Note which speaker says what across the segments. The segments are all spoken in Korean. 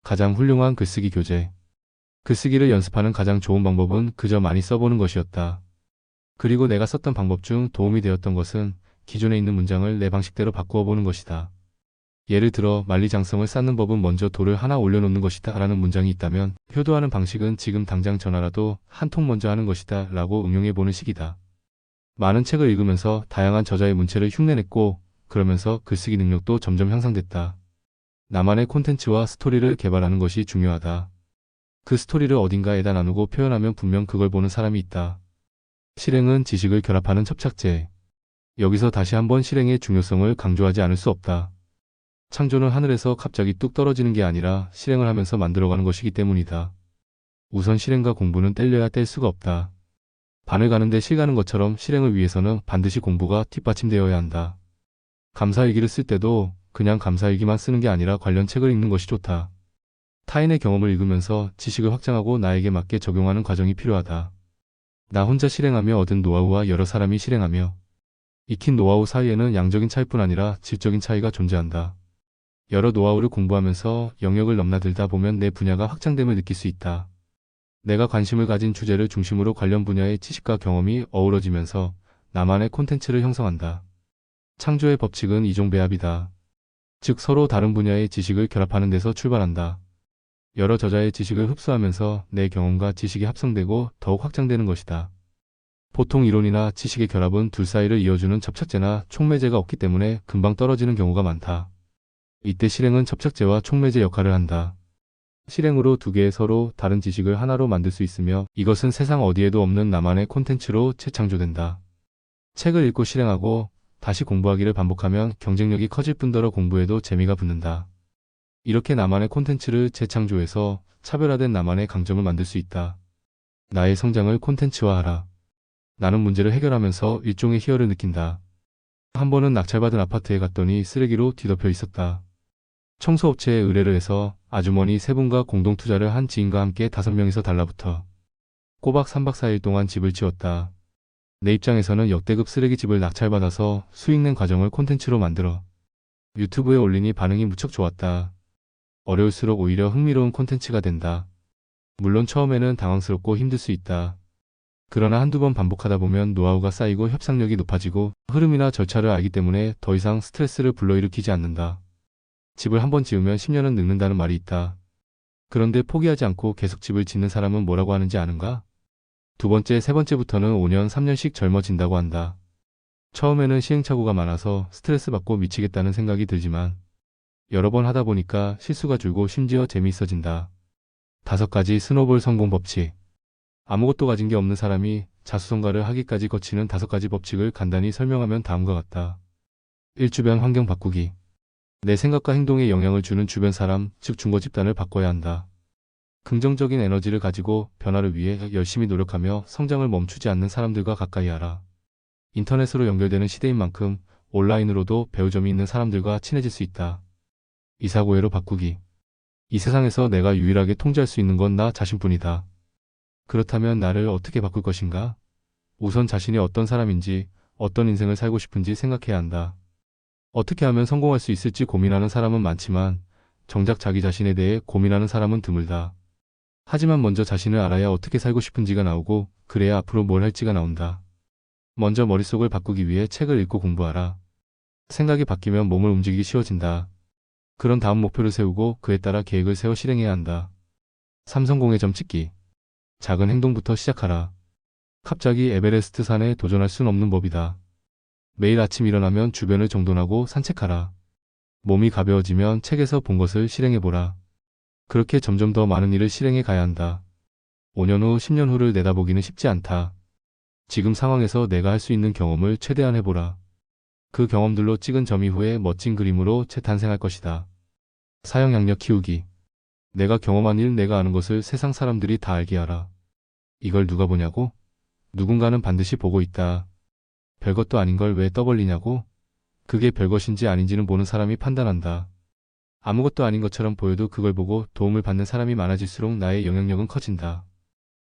Speaker 1: 가장 훌륭한 글쓰기 교재. 글쓰기를 연습하는 가장 좋은 방법은 그저 많이 써보는 것이었다. 그리고 내가 썼던 방법 중 도움이 되었던 것은 기존에 있는 문장을 내 방식대로 바꾸어 보는 것이다. 예를 들어 만리장성을 쌓는 법은 먼저 돌을 하나 올려놓는 것이다 라는 문장이 있다면 효도하는 방식은 지금 당장 전화라도 한 통 먼저 하는 것이다 라고 응용해보는 식이다. 많은 책을 읽으면서 다양한 저자의 문체를 흉내냈고 그러면서 글쓰기 능력도 점점 향상됐다. 나만의 콘텐츠와 스토리를 개발하는 것이 중요하다. 그 스토리를 어딘가에다 나누고 표현하면 분명 그걸 보는 사람이 있다. 실행은 지식을 결합하는 접착제. 여기서 다시 한번 실행의 중요성을 강조하지 않을 수 없다. 창조는 하늘에서 갑자기 뚝 떨어지는 게 아니라 실행을 하면서 만들어가는 것이기 때문이다. 우선 실행과 공부는 뗄려야 뗄 수가 없다. 바늘 가는데 실 가는 것처럼 실행을 위해서는 반드시 공부가 뒷받침되어야 한다. 감사일기를 쓸 때도 그냥 감사일기만 쓰는 게 아니라 관련 책을 읽는 것이 좋다. 타인의 경험을 읽으면서 지식을 확장하고 나에게 맞게 적용하는 과정이 필요하다. 나 혼자 실행하며 얻은 노하우와 여러 사람이 실행하며 익힌 노하우 사이에는 양적인 차이뿐 아니라 질적인 차이가 존재한다. 여러 노하우를 공부하면서 영역을 넘나들다 보면 내 분야가 확장됨을 느낄 수 있다. 내가 관심을 가진 주제를 중심으로 관련 분야의 지식과 경험이 어우러지면서 나만의 콘텐츠를 형성한다. 창조의 법칙은 이종배합이다. 즉 서로 다른 분야의 지식을 결합하는 데서 출발한다. 여러 저자의 지식을 흡수하면서 내 경험과 지식이 합성되고 더욱 확장되는 것이다. 보통 이론이나 지식의 결합은 둘 사이를 이어주는 접착제나 촉매제가 없기 때문에 금방 떨어지는 경우가 많다. 이때 실행은 접착제와 촉매제 역할을 한다. 실행으로 두 개의 서로 다른 지식을 하나로 만들 수 있으며 이것은 세상 어디에도 없는 나만의 콘텐츠로 재창조된다. 책을 읽고 실행하고 다시 공부하기를 반복하면 경쟁력이 커질 뿐더러 공부에도 재미가 붙는다. 이렇게 나만의 콘텐츠를 재창조해서 차별화된 나만의 강점을 만들 수 있다. 나의 성장을 콘텐츠화하라. 나는 문제를 해결하면서 일종의 희열을 느낀다. 한 번은 낙찰받은 아파트에 갔더니 쓰레기로 뒤덮여 있었다. 청소업체에 의뢰를 해서 아주머니 세 분과 공동 투자를 한 지인과 함께 5명이서 달라붙어 꼬박 3박 4일 동안 집을 지었다. 내 입장에서는 역대급 쓰레기집을 낙찰받아서 수익낸 과정을 콘텐츠로 만들어 유튜브에 올리니 반응이 무척 좋았다. 어려울수록 오히려 흥미로운 콘텐츠가 된다. 물론 처음에는 당황스럽고 힘들 수 있다. 그러나 한두 번 반복하다 보면 노하우가 쌓이고 협상력이 높아지고 흐름이나 절차를 알기 때문에 더 이상 스트레스를 불러일으키지 않는다. 집을 한 번 지으면 10년은 늙는다는 말이 있다. 그런데 포기하지 않고 계속 집을 짓는 사람은 뭐라고 하는지 아는가? 두 번째, 세 번째부터는 5년, 3년씩 젊어진다고 한다. 처음에는 시행착오가 많아서 스트레스 받고 미치겠다는 생각이 들지만 여러 번 하다 보니까 실수가 줄고 심지어 재미있어진다. 5가지 스노볼 성공 법칙. 아무것도 가진 게 없는 사람이 자수성가를 하기까지 거치는 5가지 법칙을 간단히 설명하면 다음과 같다. 1. 주변 환경 바꾸기. 내 생각과 행동에 영향을 주는 주변 사람, 즉 중거 집단을 바꿔야 한다. 긍정적인 에너지를 가지고 변화를 위해 열심히 노력하며 성장을 멈추지 않는 사람들과 가까이 하라. 인터넷으로 연결되는 시대인 만큼 온라인으로도 배울 점이 있는 사람들과 친해질 수 있다. 이사고해로 바꾸기. 이 세상에서 내가 유일하게 통제할 수 있는 건 나 자신뿐이다. 그렇다면 나를 어떻게 바꿀 것인가? 우선 자신이 어떤 사람인지, 어떤 인생을 살고 싶은지 생각해야 한다. 어떻게 하면 성공할 수 있을지 고민하는 사람은 많지만 정작 자기 자신에 대해 고민하는 사람은 드물다. 하지만 먼저 자신을 알아야 어떻게 살고 싶은지가 나오고 그래야 앞으로 뭘 할지가 나온다. 먼저 머릿속을 바꾸기 위해 책을 읽고 공부하라. 생각이 바뀌면 몸을 움직이기 쉬워진다. 그런 다음 목표를 세우고 그에 따라 계획을 세워 실행해야 한다. 삼성공의 점 찍기. 작은 행동부터 시작하라. 갑자기 에베레스트 산에 도전할 순 없는 법이다. 매일 아침 일어나면 주변을 정돈하고 산책하라. 몸이 가벼워지면 책에서 본 것을 실행해보라. 그렇게 점점 더 많은 일을 실행해 가야 한다. 5년 후, 10년 후를 내다보기는 쉽지 않다. 지금 상황에서 내가 할 수 있는 경험을 최대한 해보라. 그 경험들로 찍은 점 이후에 멋진 그림으로 재탄생할 것이다. 사형 양력 키우기. 내가 경험한 일, 내가 아는 것을 세상 사람들이 다 알게 하라. 이걸 누가 보냐고? 누군가는 반드시 보고 있다. 별것도 아닌 걸 왜 떠벌리냐고? 그게 별것인지 아닌지는 보는 사람이 판단한다. 아무것도 아닌 것처럼 보여도 그걸 보고 도움을 받는 사람이 많아질수록 나의 영향력은 커진다.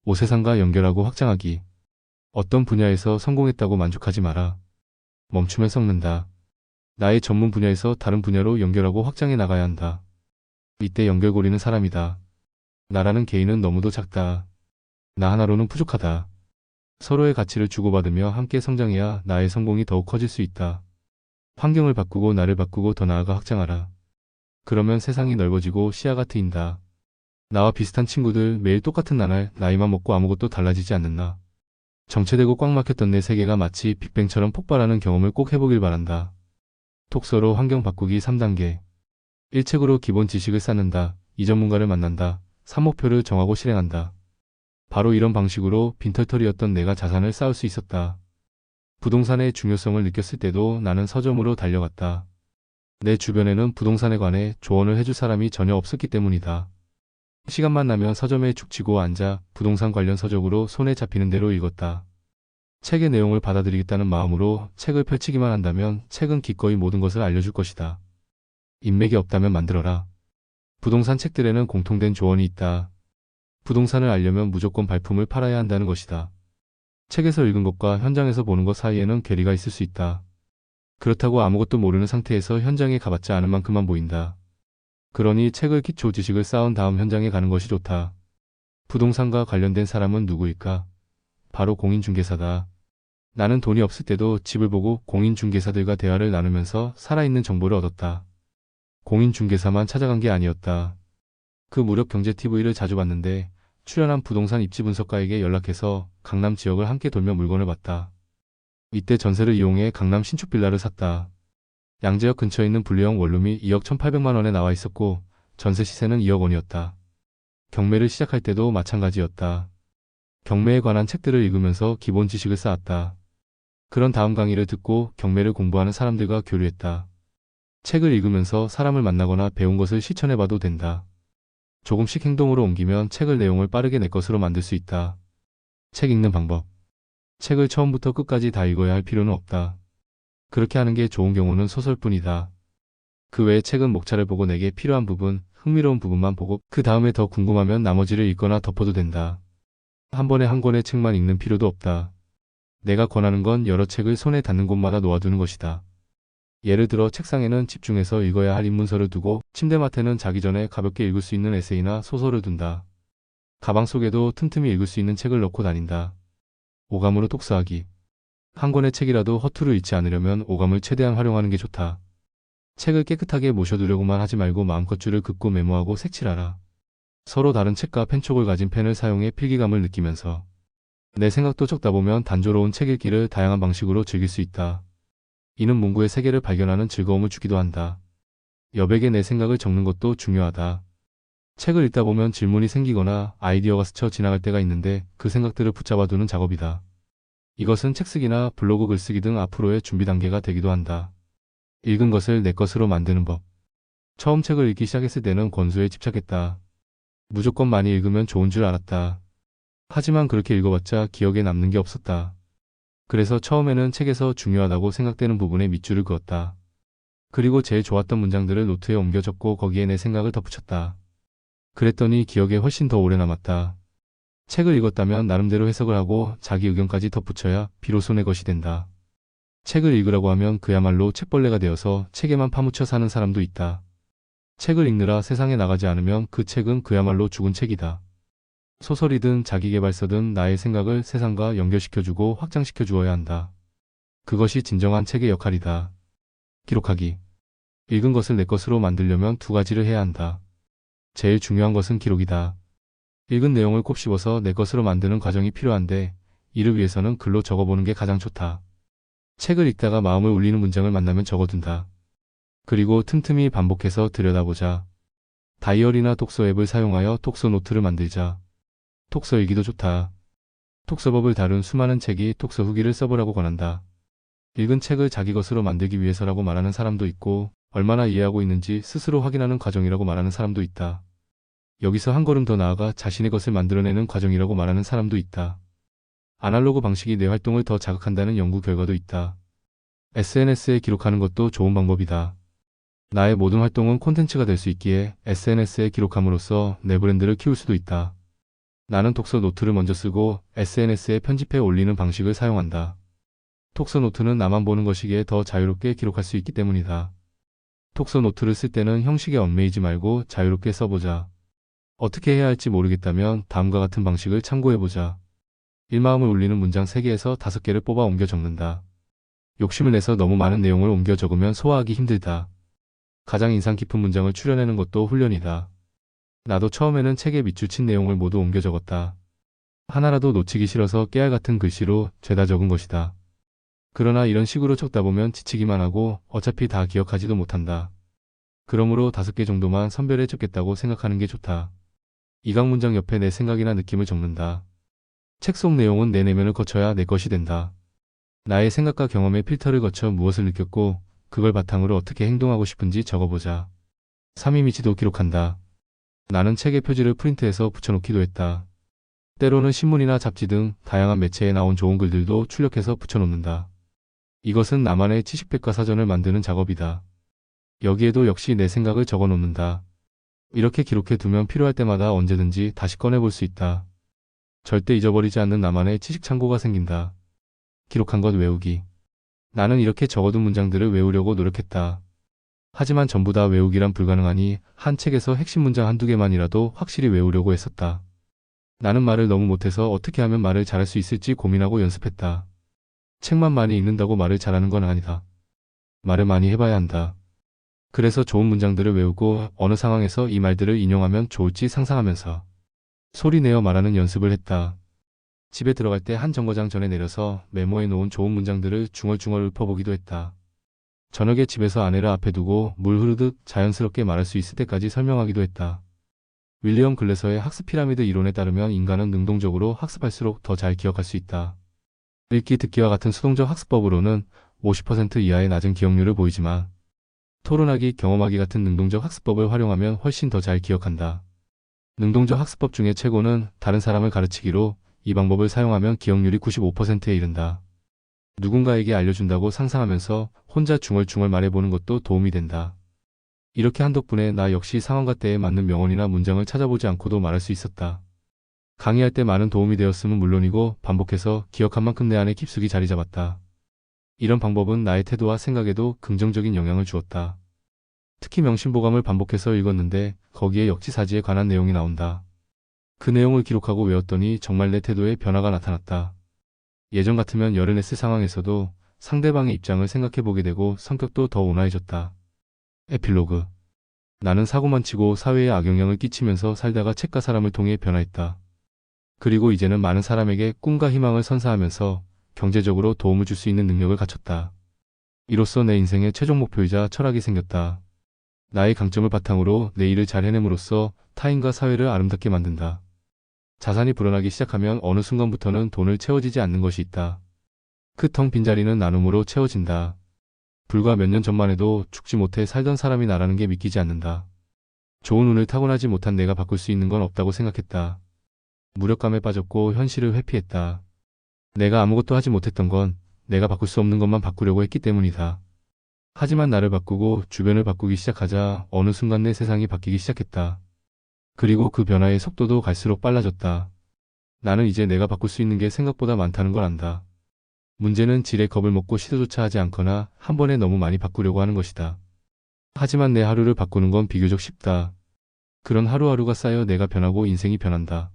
Speaker 1: 5. 세상과 연결하고 확장하기. 어떤 분야에서 성공했다고 만족하지 마라. 멈추면 썩는다. 나의 전문 분야에서 다른 분야로 연결하고 확장해 나가야 한다. 이때 연결고리는 사람이다. 나라는 개인은 너무도 작다. 나 하나로는 부족하다. 서로의 가치를 주고받으며 함께 성장해야 나의 성공이 더욱 커질 수 있다. 환경을 바꾸고 나를 바꾸고 더 나아가 확장하라. 그러면 세상이 넓어지고 시야가 트인다. 나와 비슷한 친구들 매일 똑같은 나날 나이만 먹고 아무것도 달라지지 않는 나. 정체되고 꽉 막혔던 내 세계가 마치 빅뱅처럼 폭발하는 경험을 꼭 해보길 바란다. 톡서로 환경 바꾸기 3단계. 1책으로 기본 지식을 쌓는다. 2 전문가를 만난다. 3 목표를 정하고 실행한다. 바로 이런 방식으로 빈털터리였던 내가 자산을 쌓을 수 있었다. 부동산의 중요성을 느꼈을 때도 나는 서점으로 달려갔다. 내 주변에는 부동산에 관해 조언을 해줄 사람이 전혀 없었기 때문이다. 시간만 나면 서점에 죽치고 앉아 부동산 관련 서적으로 손에 잡히는 대로 읽었다. 책의 내용을 받아들이겠다는 마음으로 책을 펼치기만 한다면 책은 기꺼이 모든 것을 알려줄 것이다. 인맥이 없다면 만들어라. 부동산 책들에는 공통된 조언이 있다. 부동산을 알려면 무조건 발품을 팔아야 한다는 것이다. 책에서 읽은 것과 현장에서 보는 것 사이에는 괴리가 있을 수 있다. 그렇다고 아무것도 모르는 상태에서 현장에 가봤자 아는 만큼만 보인다. 그러니 책을 기초 지식을 쌓은 다음 현장에 가는 것이 좋다. 부동산과 관련된 사람은 누구일까? 바로 공인중개사다. 나는 돈이 없을 때도 집을 보고 공인중개사들과 대화를 나누면서 살아있는 정보를 얻었다. 공인중개사만 찾아간 게 아니었다. 그 무력경제TV를 자주 봤는데 출연한 부동산 입지 분석가에게 연락해서 강남 지역을 함께 돌며 물건을 봤다. 이때 전세를 이용해 강남 신축 빌라를 샀다. 양재역 근처에 있는 분리형 원룸이 2억 1,800만 원에 나와 있었고 전세 시세는 2억 원이었다. 경매를 시작할 때도 마찬가지였다. 경매에 관한 책들을 읽으면서 기본 지식을 쌓았다. 그런 다음 강의를 듣고 경매를 공부하는 사람들과 교류했다. 책을 읽으면서 사람을 만나거나 배운 것을 실천해봐도 된다. 조금씩 행동으로 옮기면 책을 내용을 빠르게 내 것으로 만들 수 있다. 책 읽는 방법. 책을 처음부터 끝까지 다 읽어야 할 필요는 없다. 그렇게 하는 게 좋은 경우는 소설뿐이다. 그 외에 책은 목차를 보고 내게 필요한 부분, 흥미로운 부분만 보고 그 다음에 더 궁금하면 나머지를 읽거나 덮어도 된다. 한 번에 한 권의 책만 읽는 필요도 없다. 내가 권하는 건 여러 책을 손에 닿는 곳마다 놓아두는 것이다. 예를 들어 책상에는 집중해서 읽어야 할 입문서를 두고 침대맡에는 자기 전에 가볍게 읽을 수 있는 에세이나 소설을 둔다. 가방 속에도 틈틈이 읽을 수 있는 책을 넣고 다닌다. 오감으로 독서하기. 한 권의 책이라도 허투루 읽지 않으려면 오감을 최대한 활용하는 게 좋다. 책을 깨끗하게 모셔두려고만 하지 말고 마음껏 줄을 긋고 메모하고 색칠하라. 서로 다른 책과 펜촉을 가진 펜을 사용해 필기감을 느끼면서 내 생각도 적다 보면 단조로운 책 읽기를 다양한 방식으로 즐길 수 있다. 이는 문구의 세계를 발견하는 즐거움을 주기도 한다. 여백에 내 생각을 적는 것도 중요하다. 책을 읽다 보면 질문이 생기거나 아이디어가 스쳐 지나갈 때가 있는데 그 생각들을 붙잡아두는 작업이다. 이것은 책쓰기나 블로그 글쓰기 등 앞으로의 준비 단계가 되기도 한다. 읽은 것을 내 것으로 만드는 법. 처음 책을 읽기 시작했을 때는 권수에 집착했다. 무조건 많이 읽으면 좋은 줄 알았다. 하지만 그렇게 읽어봤자 기억에 남는 게 없었다. 그래서 처음에는 책에서 중요하다고 생각되는 부분에 밑줄을 그었다. 그리고 제일 좋았던 문장들을 노트에 옮겨 적고 거기에 내 생각을 덧붙였다. 그랬더니 기억에 훨씬 더 오래 남았다. 책을 읽었다면 나름대로 해석을 하고 자기 의견까지 덧붙여야 비로소 내 것이 된다. 책을 읽으라고 하면 그야말로 책벌레가 되어서 책에만 파묻혀 사는 사람도 있다. 책을 읽느라 세상에 나가지 않으면 그 책은 그야말로 죽은 책이다. 소설이든 자기계발서든 나의 생각을 세상과 연결시켜주고 확장시켜 주어야 한다. 그것이 진정한 책의 역할이다. 기록하기. 읽은 것을 내 것으로 만들려면 2가지를 해야 한다. 제일 중요한 것은 기록이다. 읽은 내용을 곱씹어서 내 것으로 만드는 과정이 필요한데 이를 위해서는 글로 적어보는 게 가장 좋다. 책을 읽다가 마음을 울리는 문장을 만나면 적어둔다. 그리고 틈틈이 반복해서 들여다보자. 다이어리나 독서 앱을 사용하여 독서 노트를 만들자. 독서 일기도 좋다. 독서법을 다룬 수많은 책이 독서 후기를 써보라고 권한다. 읽은 책을 자기 것으로 만들기 위해서라고 말하는 사람도 있고 얼마나 이해하고 있는지 스스로 확인하는 과정이라고 말하는 사람도 있다. 여기서 한 걸음 더 나아가 자신의 것을 만들어내는 과정이라고 말하는 사람도 있다. 아날로그 방식이 내 활동을 더 자극한다는 연구 결과도 있다. SNS에 기록하는 것도 좋은 방법이다. 나의 모든 활동은 콘텐츠가 될 수 있기에 SNS에 기록함으로써 내 브랜드를 키울 수도 있다. 나는 독서 노트를 먼저 쓰고 SNS에 편집해 올리는 방식을 사용한다. 독서 노트는 나만 보는 것이기에 더 자유롭게 기록할 수 있기 때문이다. 톡서 노트를 쓸 때는 형식에 얽매이지 말고 자유롭게 써보자. 어떻게 해야 할지 모르겠다면 다음과 같은 방식을 참고해보자. 일마음을 울리는 문장 3개에서 5개를 뽑아 옮겨 적는다. 욕심을 내서 너무 많은 내용을 옮겨 적으면 소화하기 힘들다. 가장 인상 깊은 문장을 추려내는 것도 훈련이다. 나도 처음에는 책에 밑줄 친 내용을 모두 옮겨 적었다. 하나라도 놓치기 싫어서 깨알 같은 글씨로 죄다 적은 것이다. 그러나 이런 식으로 적다 보면 지치기만 하고 어차피 다 기억하지도 못한다. 그러므로 5개 정도만 선별해 적겠다고 생각하는 게 좋다. 이각 문장 옆에 내 생각이나 느낌을 적는다. 책 속 내용은 내 내면을 거쳐야 내 것이 된다. 나의 생각과 경험의 필터를 거쳐 무엇을 느꼈고 그걸 바탕으로 어떻게 행동하고 싶은지 적어보자. 3위 미치도 기록한다. 나는 책의 표지를 프린트해서 붙여놓기도 했다. 때로는 신문이나 잡지 등 다양한 매체에 나온 좋은 글들도 출력해서 붙여놓는다. 이것은 나만의 지식백과사전을 만드는 작업이다. 여기에도 역시 내 생각을 적어놓는다. 이렇게 기록해 두면 필요할 때마다 언제든지 다시 꺼내볼 수 있다. 절대 잊어버리지 않는 나만의 지식 창고가 생긴다. 기록한 것 외우기. 나는 이렇게 적어둔 문장들을 외우려고 노력했다. 하지만 전부 다 외우기란 불가능하니 한 책에서 핵심 문장 1~2개만이라도 확실히 외우려고 했었다. 나는 말을 너무 못해서 어떻게 하면 말을 잘할 수 있을지 고민하고 연습했다. 책만 많이 읽는다고 말을 잘하는 건 아니다. 말을 많이 해봐야 한다. 그래서 좋은 문장들을 외우고 어느 상황에서 이 말들을 인용하면 좋을지 상상하면서 소리 내어 말하는 연습을 했다. 집에 들어갈 때 한 정거장 전에 내려서 메모해 놓은 좋은 문장들을 중얼중얼 읊어보기도 했다. 저녁에 집에서 아내를 앞에 두고 물 흐르듯 자연스럽게 말할 수 있을 때까지 설명하기도 했다. 윌리엄 글래서의 학습 피라미드 이론에 따르면 인간은 능동적으로 학습할수록 더 잘 기억할 수 있다. 읽기, 듣기와 같은 수동적 학습법으로는 50% 이하의 낮은 기억률을 보이지만 토론하기, 경험하기 같은 능동적 학습법을 활용하면 훨씬 더 잘 기억한다. 능동적 학습법 중에 최고는 다른 사람을 가르치기로 이 방법을 사용하면 기억률이 95%에 이른다. 누군가에게 알려준다고 상상하면서 혼자 중얼중얼 말해보는 것도 도움이 된다. 이렇게 한 덕분에 나 역시 상황과 때에 맞는 명언이나 문장을 찾아보지 않고도 말할 수 있었다. 강의할 때 많은 도움이 되었음은 물론이고 반복해서 기억한 만큼 내 안에 깊숙이 자리 잡았다. 이런 방법은 나의 태도와 생각에도 긍정적인 영향을 주었다. 특히 명심보감을 반복해서 읽었는데 거기에 역지사지에 관한 내용이 나온다. 그 내용을 기록하고 외웠더니 정말 내 태도에 변화가 나타났다. 예전 같으면 열을 냈을 상황에서도 상대방의 입장을 생각해보게 되고 성격도 더 온화해졌다. 에필로그. 나는 사고만 치고 사회에 악영향을 끼치면서 살다가 책과 사람을 통해 변화했다. 그리고 이제는 많은 사람에게 꿈과 희망을 선사하면서 경제적으로 도움을 줄 수 있는 능력을 갖췄다. 이로써 내 인생의 최종 목표이자 철학이 생겼다. 나의 강점을 바탕으로 내 일을 잘 해냄으로써 타인과 사회를 아름답게 만든다. 자산이 불어나기 시작하면 어느 순간부터는 돈을 채워지지 않는 것이 있다. 그 텅 빈 자리는 나눔으로 채워진다. 불과 몇 년 전만 해도 죽지 못해 살던 사람이 나라는 게 믿기지 않는다. 좋은 운을 타고나지 못한 내가 바꿀 수 있는 건 없다고 생각했다. 무력감에 빠졌고 현실을 회피했다. 내가 아무것도 하지 못했던 건 내가 바꿀 수 없는 것만 바꾸려고 했기 때문이다. 하지만 나를 바꾸고 주변을 바꾸기 시작하자 어느 순간 내 세상이 바뀌기 시작했다. 그리고 그 변화의 속도도 갈수록 빨라졌다. 나는 이제 내가 바꿀 수 있는 게 생각보다 많다는 걸 안다. 문제는 질에 겁을 먹고 시도조차 하지 않거나 한 번에 너무 많이 바꾸려고 하는 것이다. 하지만 내 하루를 바꾸는 건 비교적 쉽다. 그런 하루하루가 쌓여 내가 변하고 인생이 변한다.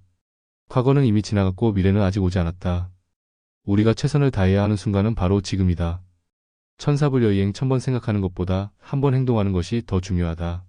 Speaker 1: 과거는 이미 지나갔고 미래는 아직 오지 않았다. 우리가 최선을 다해야 하는 순간은 바로 지금이다. 천사불여이행 1000번 생각하는 것보다 한 번 행동하는 것이 더 중요하다.